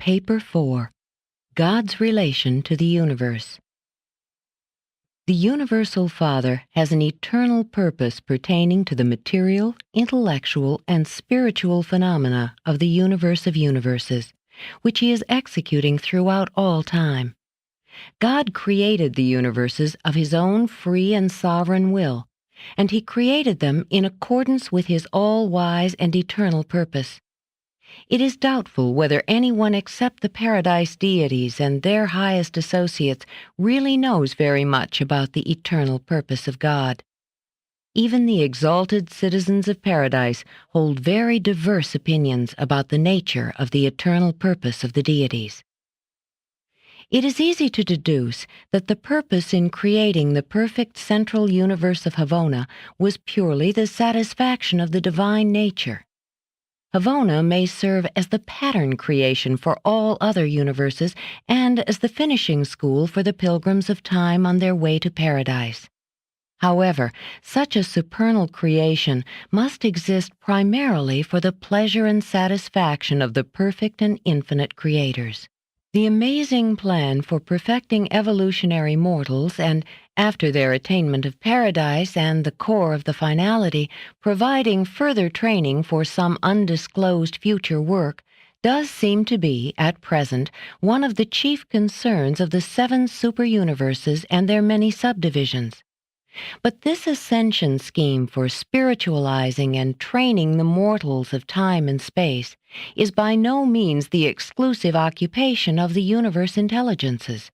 Paper 4, God's Relation to the Universe. The Universal Father has an eternal purpose pertaining to the material, intellectual, and spiritual phenomena of the universe of universes, which He is executing throughout all time. God created the universes of His own free and sovereign will, and He created them in accordance with His all-wise and eternal purpose. It is doubtful whether anyone except the paradise deities and their highest associates really knows very much about the eternal purpose of God. Even the exalted citizens of paradise hold very diverse opinions about the nature of the eternal purpose of the deities. It is easy to deduce that the purpose in creating the perfect central universe of Havona was purely the satisfaction of the divine nature. Havona may serve as the pattern creation for all other universes and as the finishing school for the pilgrims of time on their way to paradise. However, such a supernal creation must exist primarily for the pleasure and satisfaction of the perfect and infinite creators. The amazing plan for perfecting evolutionary mortals and, after their attainment of paradise and the core of the finality, providing further training for some undisclosed future work, does seem to be, at present, one of the chief concerns of the 7 superuniverses and their many subdivisions. But this ascension scheme for spiritualizing and training the mortals of time and space is by no means the exclusive occupation of the universe intelligences.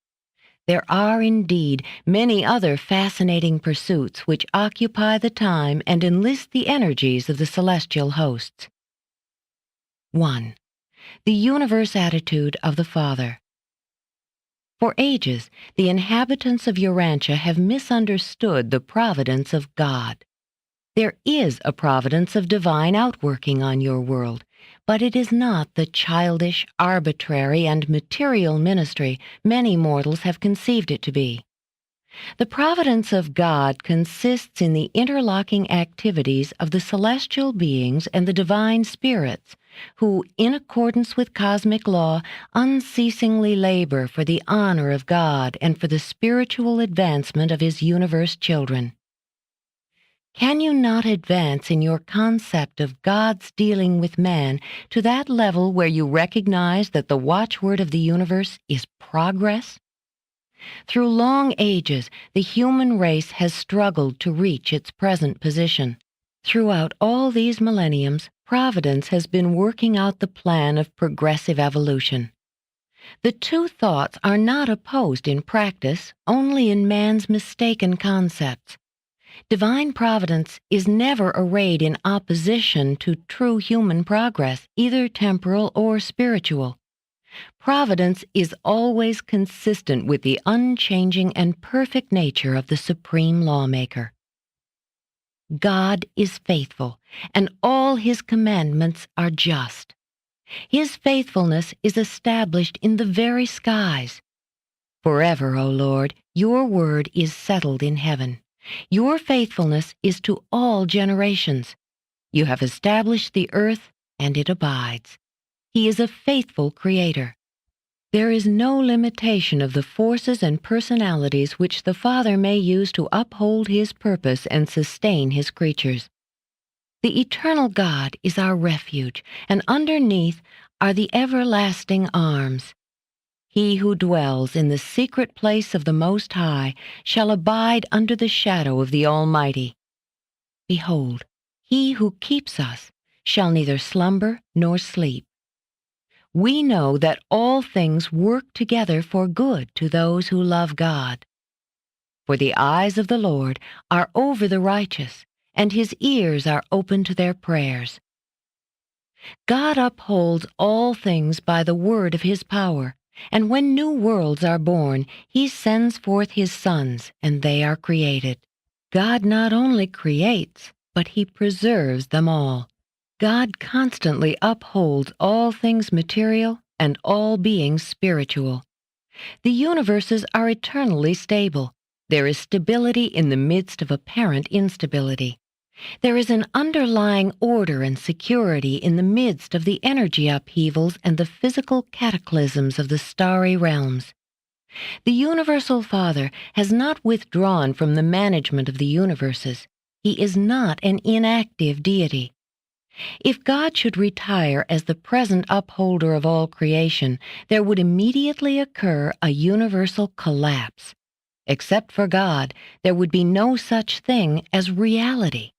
There are indeed many other fascinating pursuits which occupy the time and enlist the energies of the celestial hosts. 1. The universe attitude of the Father. For ages, the inhabitants of Urantia have misunderstood the providence of God. There is a providence of divine outworking on your world, but it is not the childish, arbitrary, and material ministry many mortals have conceived it to be. The providence of God consists in the interlocking activities of the celestial beings and the divine spirits, who, in accordance with cosmic law, unceasingly labor for the honor of God and for the spiritual advancement of His universe children. Can you not advance in your concept of God's dealing with man to that level where you recognize that the watchword of the universe is progress? Through long ages, the human race has struggled to reach its present position. Throughout all these millenniums, Providence has been working out the plan of progressive evolution. The two thoughts are not opposed in practice, only in man's mistaken concepts. Divine providence is never arrayed in opposition to true human progress, either temporal or spiritual. Providence is always consistent with the unchanging and perfect nature of the supreme lawmaker. God is faithful, and all His commandments are just. His faithfulness is established in the very skies. Forever, O Lord, your word is settled in heaven. Your faithfulness is to all generations. You have established the earth, and it abides. He is a faithful Creator. There is no limitation of the forces and personalities which the Father may use to uphold His purpose and sustain His creatures. The eternal God is our refuge, and underneath are the everlasting arms. He who dwells in the secret place of the Most High shall abide under the shadow of the Almighty. Behold, He who keeps us shall neither slumber nor sleep. We know that all things work together for good to those who love God. For the eyes of the Lord are over the righteous, and His ears are open to their prayers. God upholds all things by the word of His power, and when new worlds are born, He sends forth His sons, and they are created. God not only creates, but He preserves them all. God constantly upholds all things material and all beings spiritual. The universes are eternally stable. There is stability in the midst of apparent instability. There is an underlying order and security in the midst of the energy upheavals and the physical cataclysms of the starry realms. The Universal Father has not withdrawn from the management of the universes. He is not an inactive deity. If God should retire as the present upholder of all creation, there would immediately occur a universal collapse. Except for God, there would be no such thing as reality.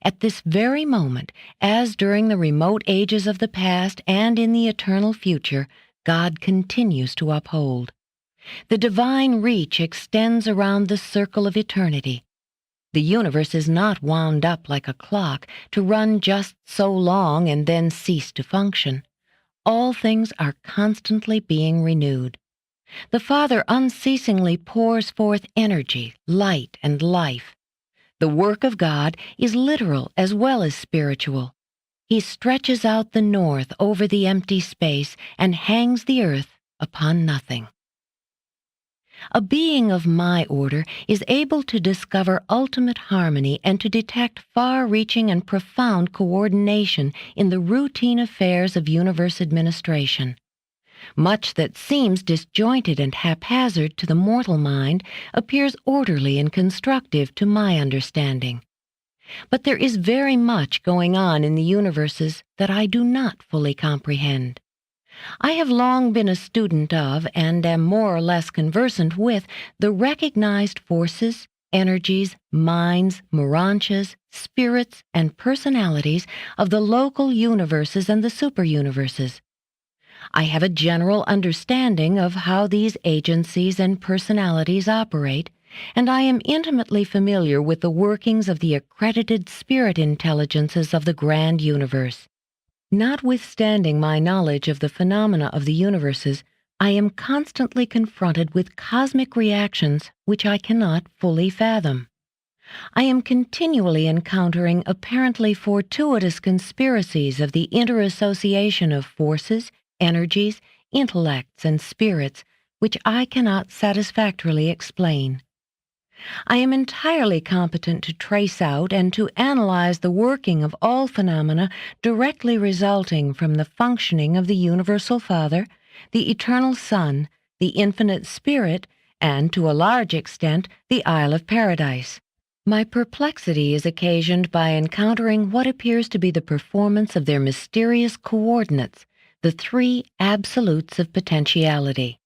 At this very moment, as during the remote ages of the past and in the eternal future, God continues to uphold. The divine reach extends around the circle of eternity. The universe is not wound up like a clock to run just so long and then cease to function. All things are constantly being renewed. The Father unceasingly pours forth energy, light, and life. The work of God is literal as well as spiritual. He stretches out the north over the empty space and hangs the earth upon nothing. A being of my order is able to discover ultimate harmony and to detect far-reaching and profound coordination in the routine affairs of universe administration. Much that seems disjointed and haphazard to the mortal mind appears orderly and constructive to my understanding. But there is very much going on in the universes that I do not fully comprehend. I have long been a student of, and am more or less conversant with, the recognized forces, energies, minds, Urantias, spirits, and personalities of the local universes and the superuniverses. I have a general understanding of how these agencies and personalities operate, and I am intimately familiar with the workings of the accredited spirit intelligences of the grand universe. Notwithstanding my knowledge of the phenomena of the universes, I am constantly confronted with cosmic reactions which I cannot fully fathom. I am continually encountering apparently fortuitous conspiracies of the interassociation of forces, energies, intellects, and spirits, which I cannot satisfactorily explain. I am entirely competent to trace out and to analyze the working of all phenomena directly resulting from the functioning of the Universal Father, the Eternal Son, the Infinite Spirit, and, to a large extent, the Isle of Paradise. My perplexity is occasioned by encountering what appears to be the performance of their mysterious coordinates, the three absolutes of potentiality.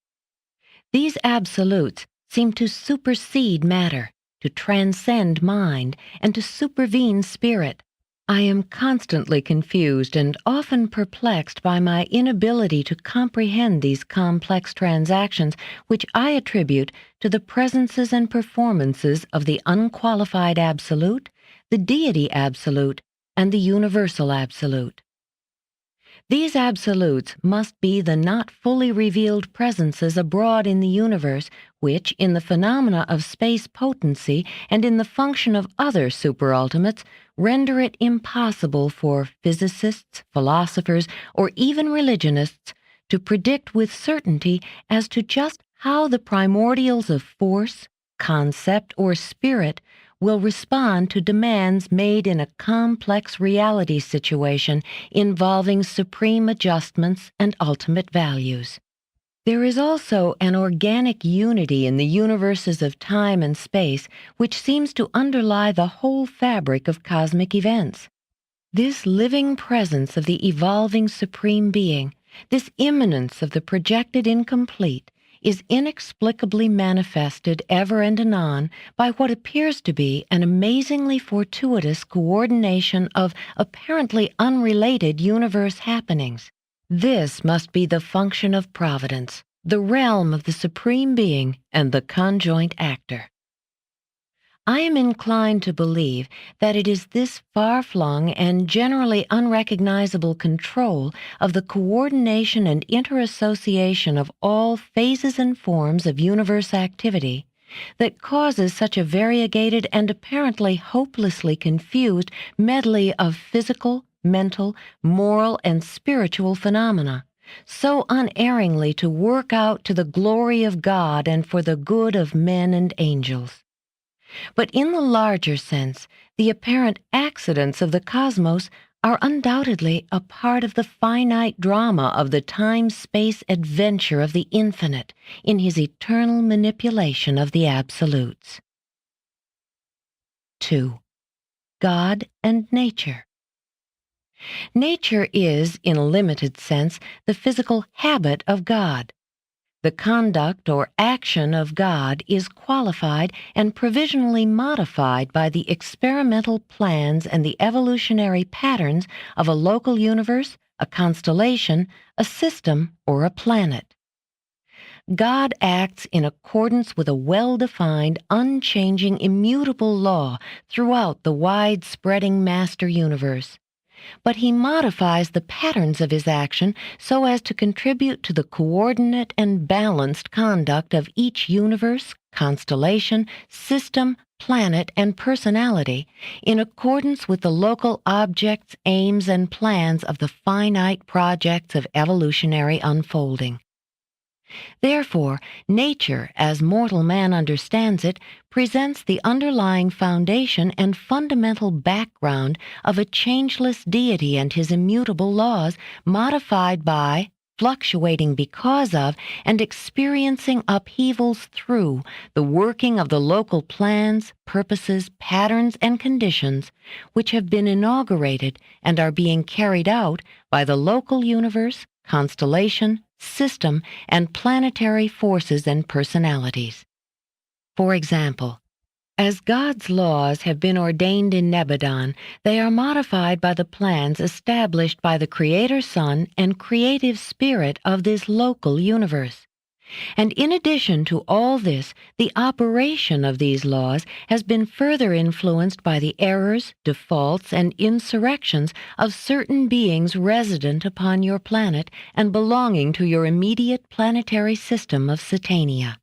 These absolutes seem to supersede matter, to transcend mind, and to supervene spirit. I am constantly confused and often perplexed by my inability to comprehend these complex transactions which I attribute to the presences and performances of the unqualified absolute, the deity absolute, and the universal absolute. These absolutes must be the not fully revealed presences abroad in the universe which, in the phenomena of space potency and in the function of other superultimates, render it impossible for physicists, philosophers, or even religionists to predict with certainty as to just how the primordials of force, concept, or spirit will respond to demands made in a complex reality situation involving supreme adjustments and ultimate values. There is also an organic unity in the universes of time and space which seems to underlie the whole fabric of cosmic events. This living presence of the evolving Supreme Being, this immanence of the projected incomplete, is inexplicably manifested ever and anon by what appears to be an amazingly fortuitous coordination of apparently unrelated universe happenings. This must be the function of providence, the realm of the Supreme Being and the conjoint actor. I am inclined to believe that it is this far-flung and generally unrecognizable control of the coordination and interassociation of all phases and forms of universe activity that causes such a variegated and apparently hopelessly confused medley of physical, mental, moral, and spiritual phenomena, so unerringly to work out to the glory of God and for the good of men and angels. But in the larger sense, the apparent accidents of the cosmos are undoubtedly a part of the finite drama of the time-space adventure of the infinite in his eternal manipulation of the absolutes. 2. God and Nature. Nature is, in a limited sense, the physical habit of God. The conduct or action of God is qualified and provisionally modified by the experimental plans and the evolutionary patterns of a local universe, a constellation, a system, or a planet. God acts in accordance with a well-defined, unchanging, immutable law throughout the wide-spreading master universe. But he modifies the patterns of his action so as to contribute to the coordinate and balanced conduct of each universe, constellation, system, planet, and personality in accordance with the local objects, aims, and plans of the finite projects of evolutionary unfolding. Therefore, nature, as mortal man understands it, presents the underlying foundation and fundamental background of a changeless deity and his immutable laws, modified by, fluctuating because of, and experiencing upheavals through the working of the local plans, purposes, patterns, and conditions which have been inaugurated and are being carried out by the local universe, constellation, system, and planetary forces and personalities. For example, as God's laws have been ordained in Nebadon, they are modified by the plans established by the Creator Son and creative spirit of this local universe. And in addition to all this, the operation of these laws has been further influenced by the errors, defaults, and insurrections of certain beings resident upon your planet and belonging to your immediate planetary system of Satania.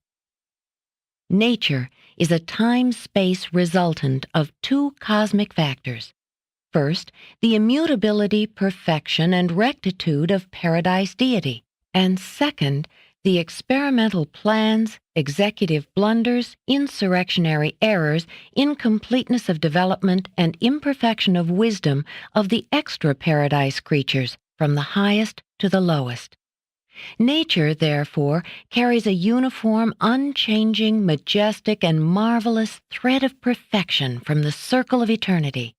Nature is a time-space resultant of two cosmic factors. First, the immutability, perfection, and rectitude of paradise deity, and second, the experimental plans, executive blunders, insurrectionary errors, incompleteness of development, and imperfection of wisdom of the extra-paradise creatures, from the highest to the lowest. Nature, therefore, carries a uniform, unchanging, majestic, and marvelous thread of perfection from the circle of eternity.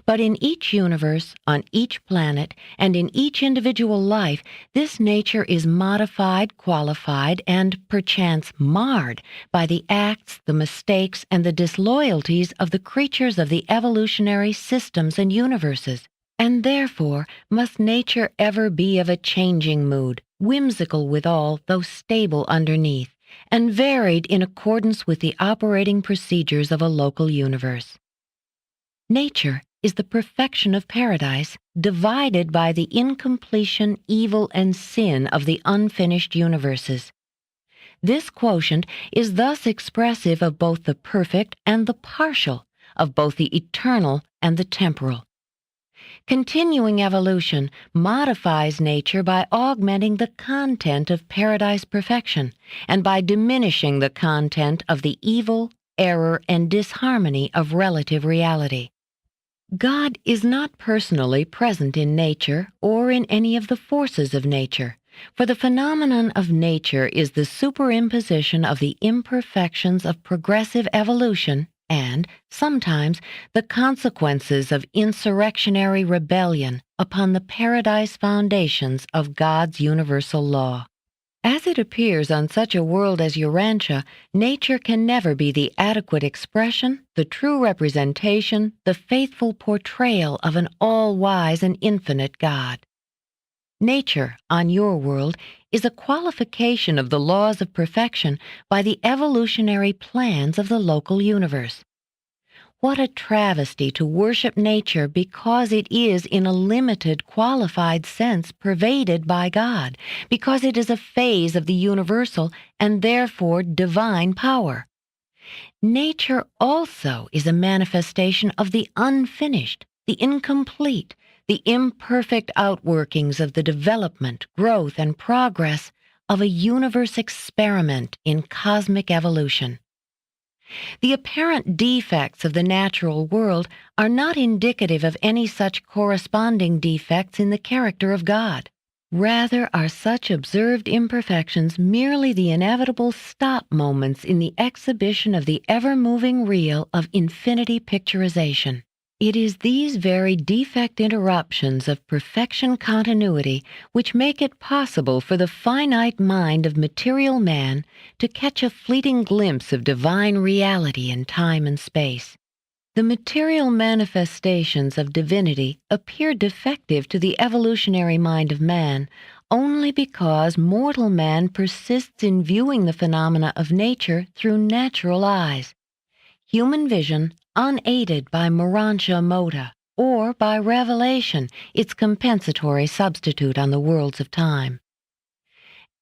But in each universe, on each planet, and in each individual life, this nature is modified, qualified, and perchance marred by the acts, the mistakes, and the disloyalties of the creatures of the evolutionary systems and universes. And therefore must nature ever be of a changing mood, whimsical withal, though stable underneath, and varied in accordance with the operating procedures of a local universe. Nature is the perfection of paradise, divided by the incompletion, evil, and sin of the unfinished universes. This quotient is thus expressive of both the perfect and the partial, of both the eternal and the temporal. Continuing evolution modifies nature by augmenting the content of paradise perfection and by diminishing the content of the evil, error, and disharmony of relative reality. God is not personally present in nature or in any of the forces of nature, for the phenomenon of nature is the superimposition of the imperfections of progressive evolution and, sometimes, the consequences of insurrectionary rebellion upon the paradise foundations of God's universal law. As it appears on such a world as Urantia, nature can never be the adequate expression, the true representation, the faithful portrayal of an all-wise and infinite God. Nature, on your world, is a qualification of the laws of perfection by the evolutionary plans of the local universe. What a travesty to worship nature because it is in a limited, qualified sense pervaded by God, because it is a phase of the universal and therefore divine power. Nature also is a manifestation of the unfinished, the incomplete, the imperfect outworkings of the development, growth, and progress of a universe experiment in cosmic evolution. The apparent defects of the natural world are not indicative of any such corresponding defects in the character of God. Rather are such observed imperfections merely the inevitable stop moments in the exhibition of the ever-moving reel of infinity picturization. It is these very defect interruptions of perfection continuity which make it possible for the finite mind of material man to catch a fleeting glimpse of divine reality in time and space. The material manifestations of divinity appear defective to the evolutionary mind of man only because mortal man persists in viewing the phenomena of nature through natural eyes. Human vision, unaided by Urantia mota, or by revelation, its compensatory substitute on the worlds of time.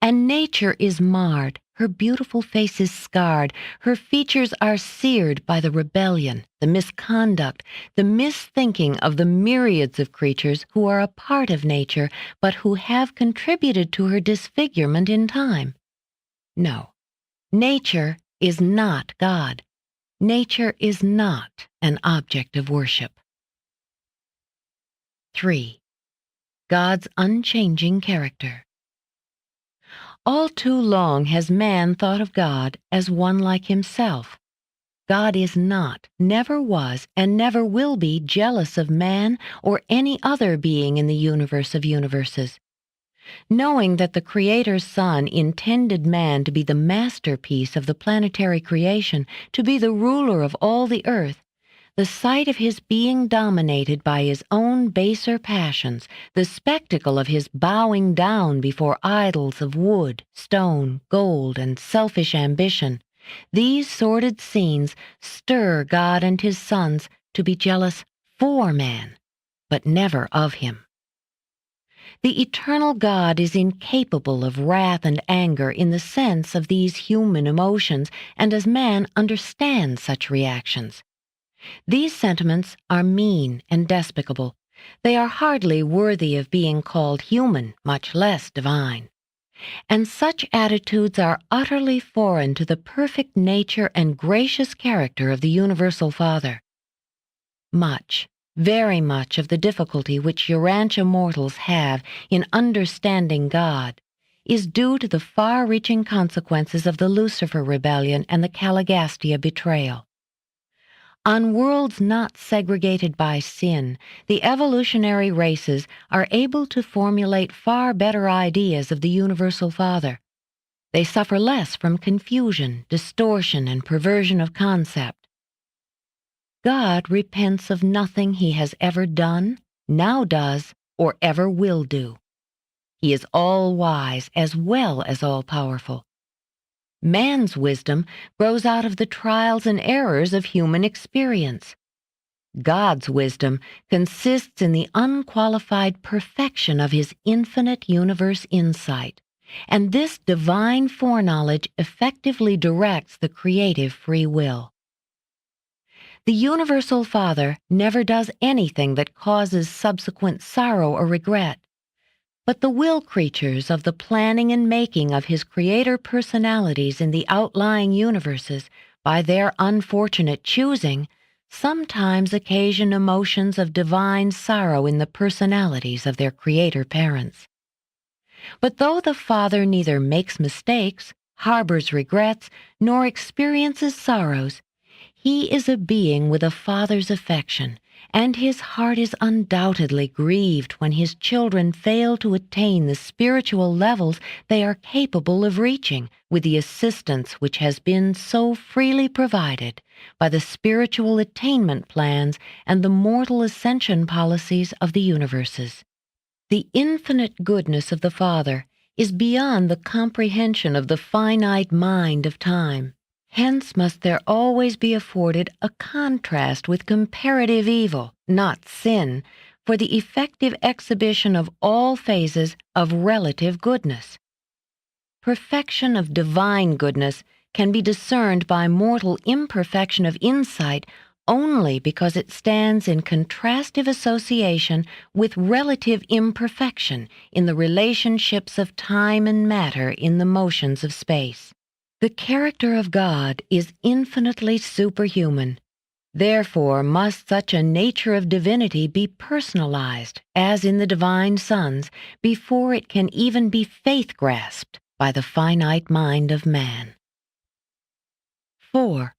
And nature is marred, her beautiful face is scarred, her features are seared by the rebellion, the misconduct, the misthinking of the myriads of creatures who are a part of nature, but who have contributed to her disfigurement in time. No, nature is not God. Nature is not an object of worship. 3. God's unchanging character. All too long has man thought of God as one like himself. God is not, never was, and never will be jealous of man or any other being in the universe of universes. Knowing that the Creator's Son intended man to be the masterpiece of the planetary creation, to be the ruler of all the earth, the sight of his being dominated by his own baser passions, the spectacle of his bowing down before idols of wood, stone, gold, and selfish ambition, these sordid scenes stir God and his sons to be jealous for man, but never of him. The eternal God is incapable of wrath and anger in the sense of these human emotions, and as man understands such reactions. These sentiments are mean and despicable. They are hardly worthy of being called human, much less divine. And such attitudes are utterly foreign to the perfect nature and gracious character of the Universal Father. Much, very much of the difficulty which Urantia mortals have in understanding God is due to the far-reaching consequences of the Lucifer rebellion and the Caligastia betrayal. On worlds not segregated by sin, the evolutionary races are able to formulate far better ideas of the Universal Father. They suffer less from confusion, distortion, and perversion of concept. God repents of nothing he has ever done, now does, or ever will do. He is all-wise as well as all-powerful. Man's wisdom grows out of the trials and errors of human experience. God's wisdom consists in the unqualified perfection of his infinite universe insight, and this divine foreknowledge effectively directs the creative free will. The Universal Father never does anything that causes subsequent sorrow or regret. But the will creatures of the planning and making of his creator personalities in the outlying universes, by their unfortunate choosing, sometimes occasion emotions of divine sorrow in the personalities of their creator parents. But though the Father neither makes mistakes, harbors regrets, nor experiences sorrows, he is a being with a father's affection, and his heart is undoubtedly grieved when his children fail to attain the spiritual levels they are capable of reaching with the assistance which has been so freely provided by the spiritual attainment plans and the mortal ascension policies of the universes. The infinite goodness of the Father is beyond the comprehension of the finite mind of time. Hence must there always be afforded a contrast with comparative evil, not sin, for the effective exhibition of all phases of relative goodness. Perfection of divine goodness can be discerned by mortal imperfection of insight only because it stands in contrastive association with relative imperfection in the relationships of time and matter in the motions of space. The character of God is infinitely superhuman. Therefore must such a nature of divinity be personalized, as in the divine sons, before it can even be faith-grasped by the finite mind of man. 4.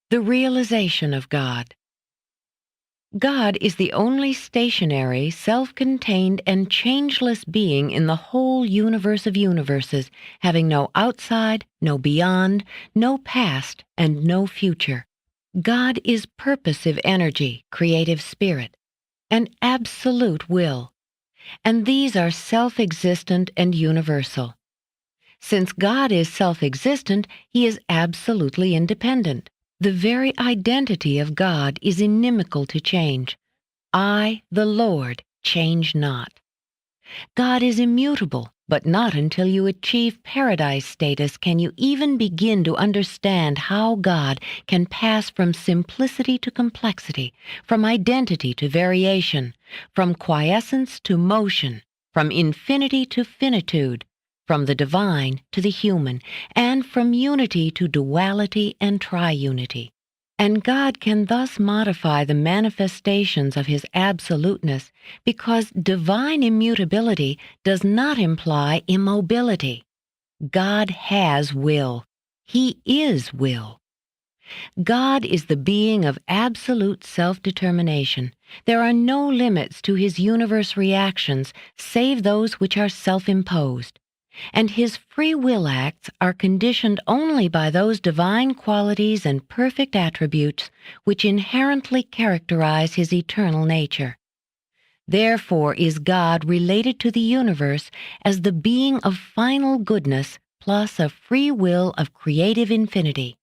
The realization of God. God is the only stationary, self-contained, and changeless being in the whole universe of universes, having no outside, no beyond, no past, and no future. God is purposive energy, creative spirit, and absolute will, and these are self-existent and universal. Since God is self-existent, He is absolutely independent. The very identity of God is inimical to change. I, the Lord, change not. God is immutable, but not until you achieve paradise status can you even begin to understand how God can pass from simplicity to complexity, from identity to variation, from quiescence to motion, from infinity to finitude, from the divine to the human, and from unity to duality and triunity. And God can thus modify the manifestations of His absoluteness because divine immutability does not imply immobility. God has will. He is will. God is the being of absolute self-determination. There are no limits to His universe reactions save those which are self-imposed. And His free will acts are conditioned only by those divine qualities and perfect attributes which inherently characterize His eternal nature. Therefore is God related to the universe as the being of final goodness plus a free will of creative infinity.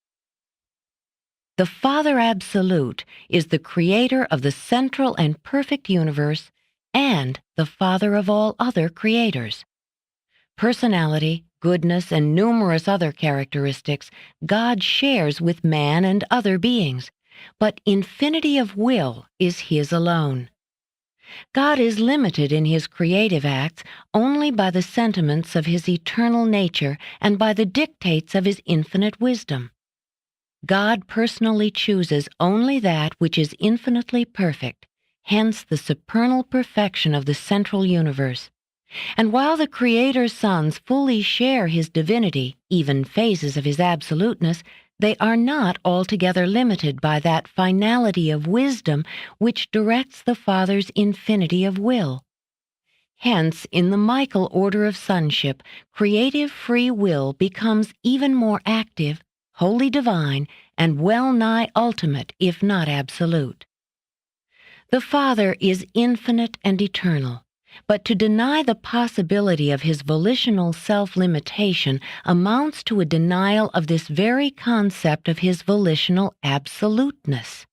The Father Absolute is the creator of the central and perfect universe and the Father of all other creators. Personality, goodness, and numerous other characteristics God shares with man and other beings, but infinity of will is His alone. God is limited in His creative acts only by the sentiments of His eternal nature and by the dictates of His infinite wisdom. God personally chooses only that which is infinitely perfect, hence the supernal perfection of the central universe. And while the Creator's sons fully share His divinity, even phases of His absoluteness, they are not altogether limited by that finality of wisdom which directs the Father's infinity of will. Hence, in the Michael order of sonship, creative free will becomes even more active, wholly divine, and well-nigh ultimate, if not absolute. The Father is infinite and eternal. But to deny the possibility of His volitional self-limitation amounts to a denial of this very concept of His volitional absoluteness.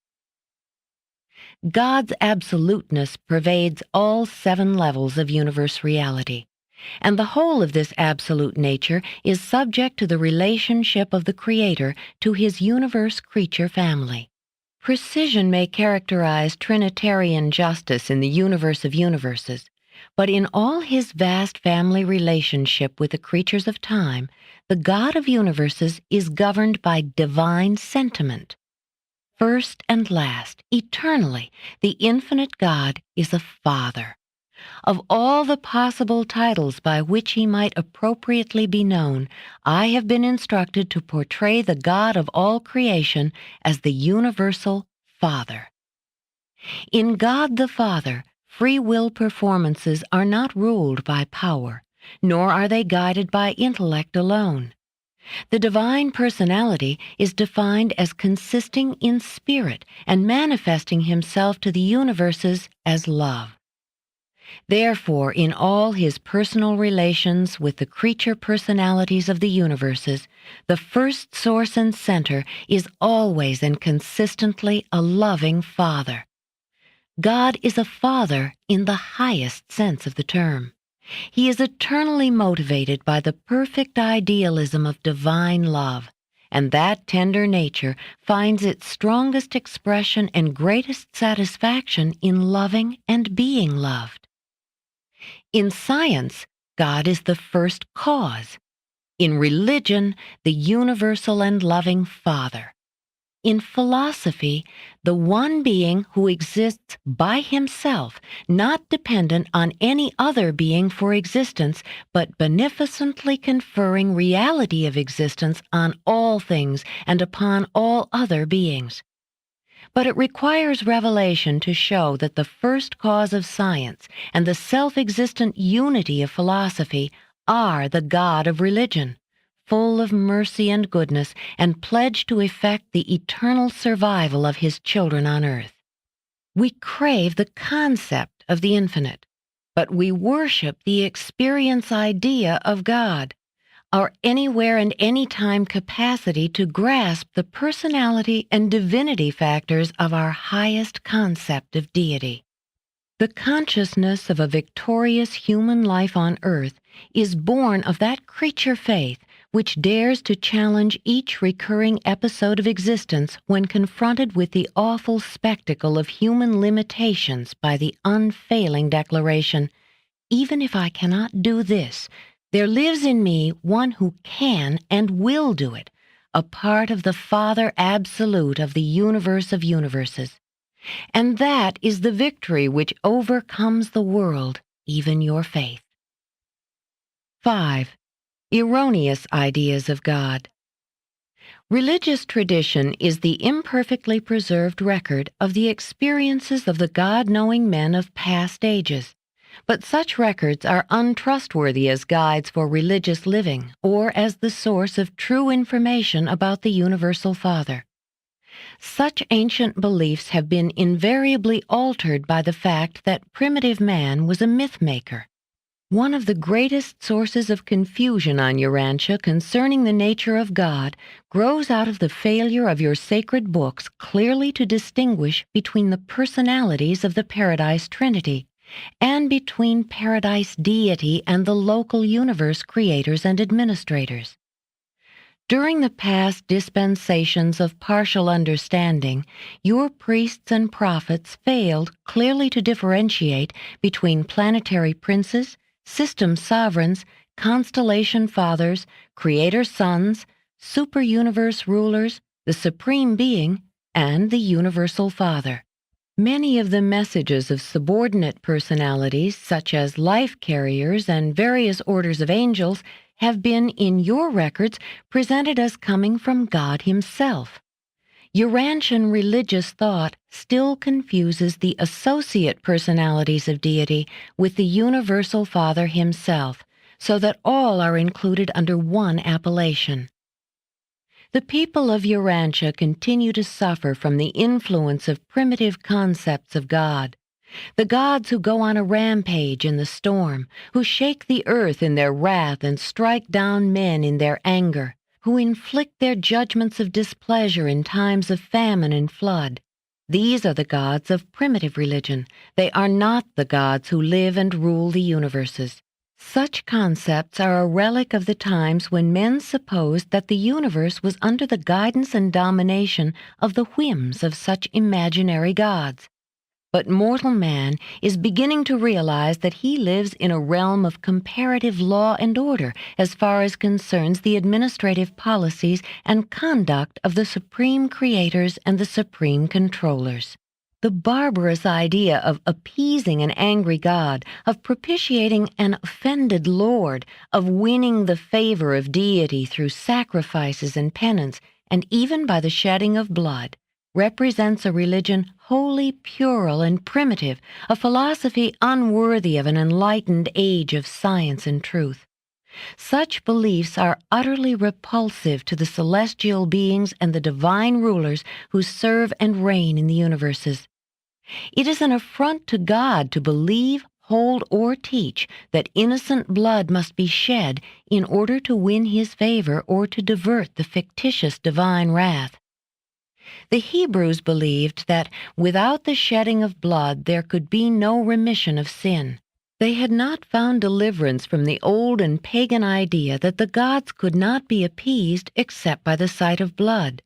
God's absoluteness pervades all 7 levels of universe reality, and the whole of this absolute nature is subject to the relationship of the Creator to His universe creature family. Precision may characterize Trinitarian justice in the universe of universes, but in all His vast family relationship with the creatures of time, the God of universes is governed by divine sentiment. First and last, eternally, the infinite God is a Father. Of all the possible titles by which He might appropriately be known, I have been instructed to portray the God of all creation as the universal Father. In God the Father, free will performances are not ruled by power, nor are they guided by intellect alone. The divine personality is defined as consisting in spirit and manifesting Himself to the universes as love. Therefore, in all His personal relations with the creature personalities of the universes, the first source and center is always and consistently a loving Father. God is a Father in the highest sense of the term. He is eternally motivated by the perfect idealism of divine love, and that tender nature finds its strongest expression and greatest satisfaction in loving and being loved. In science, God is the first cause. In religion, the universal and loving Father. In philosophy, the one being who exists by himself, not dependent on any other being for existence, but beneficently conferring reality of existence on all things and upon all other beings. But it requires revelation to show that the first cause of science and the self-existent unity of philosophy are the God of religion, full of mercy and goodness, and pledged to effect the eternal survival of his children on earth. We crave the concept of the infinite, but we worship the experience idea of God, our anywhere and anytime capacity to grasp the personality and divinity factors of our highest concept of deity. The consciousness of a victorious human life on earth is born of that creature faith which dares to challenge each recurring episode of existence when confronted with the awful spectacle of human limitations by the unfailing declaration, "Even if I cannot do this, there lives in me one who can and will do it, a part of the Father Absolute of the universe of universes. And that is the victory which overcomes the world, even your faith." 5. Erroneous ideas of God. Religious tradition is the imperfectly preserved record of the experiences of the God-knowing men of past ages. But such records are untrustworthy as guides for religious living or as the source of true information about the Universal Father. Such ancient beliefs have been invariably altered by the fact that primitive man was a myth-maker. One of the greatest sources of confusion on Urantia concerning the nature of God grows out of the failure of your sacred books clearly to distinguish between the personalities of the Paradise Trinity and between Paradise Deity and the local universe creators and administrators. During the past dispensations of partial understanding, your priests and prophets failed clearly to differentiate between planetary princes, system sovereigns, constellation fathers, creator sons, super-universe rulers, the Supreme Being, and the Universal Father. Many of the messages of subordinate personalities, such as life carriers and various orders of angels, have been, in your records, presented as coming from God Himself. Urantian religious thought still confuses the associate personalities of deity with the Universal Father Himself, so that all are included under one appellation. The people of Urantia continue to suffer from the influence of primitive concepts of God. The gods who go on a rampage in the storm, who shake the earth in their wrath and strike down men in their anger, who inflict their judgments of displeasure in times of famine and flood. These are the gods of primitive religion. They are not the gods who live and rule the universes. Such concepts are a relic of the times when men supposed that the universe was under the guidance and domination of the whims of such imaginary gods. But mortal man is beginning to realize that he lives in a realm of comparative law and order as far as concerns the administrative policies and conduct of the supreme creators and the supreme controllers. The barbarous idea of appeasing an angry God, of propitiating an offended Lord, of winning the favor of deity through sacrifices and penance, and even by the shedding of blood, represents a religion wholly puerile and primitive, a philosophy unworthy of an enlightened age of science and truth. Such beliefs are utterly repulsive to the celestial beings and the divine rulers who serve and reign in the universes. It is an affront to God to believe, hold, or teach that innocent blood must be shed in order to win His favor or to divert the fictitious divine wrath. The Hebrews believed that without the shedding of blood there could be no remission of sin. They had not found deliverance from the old and pagan idea that the gods could not be appeased except by the sight of blood.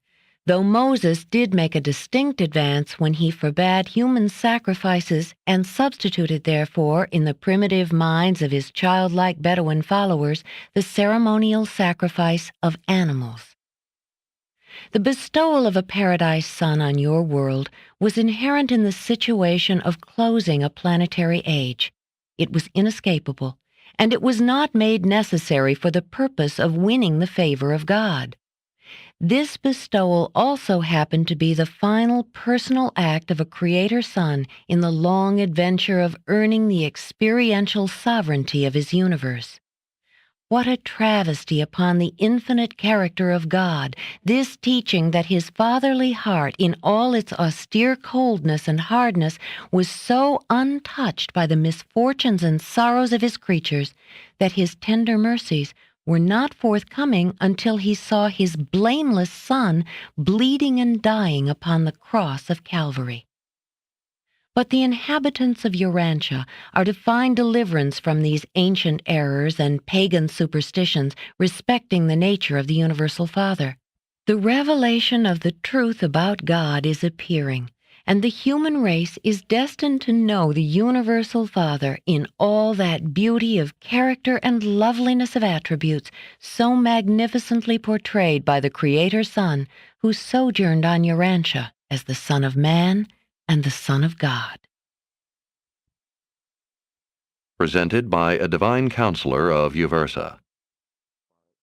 though Moses did make a distinct advance when he forbade human sacrifices and substituted, therefore, in the primitive minds of his childlike Bedouin followers, the ceremonial sacrifice of animals. The bestowal of a paradise sun on your world was inherent in the situation of closing a planetary age. It was inescapable, and it was not made necessary for the purpose of winning the favor of God. This bestowal also happened to be the final personal act of a Creator Son in the long adventure of earning the experiential sovereignty of His universe. What a travesty upon the infinite character of God, this teaching that His fatherly heart, in all its austere coldness and hardness, was so untouched by the misfortunes and sorrows of His creatures that His tender mercies were not forthcoming until He saw His blameless Son bleeding and dying upon the cross of Calvary. But the inhabitants of Urantia are to find deliverance from these ancient errors and pagan superstitions respecting the nature of the Universal Father. The revelation of the truth about God is appearing, and the human race is destined to know the Universal Father in all that beauty of character and loveliness of attributes so magnificently portrayed by the Creator Son who sojourned on Urantia as the Son of Man and the Son of God. Presented by a divine counselor of u04.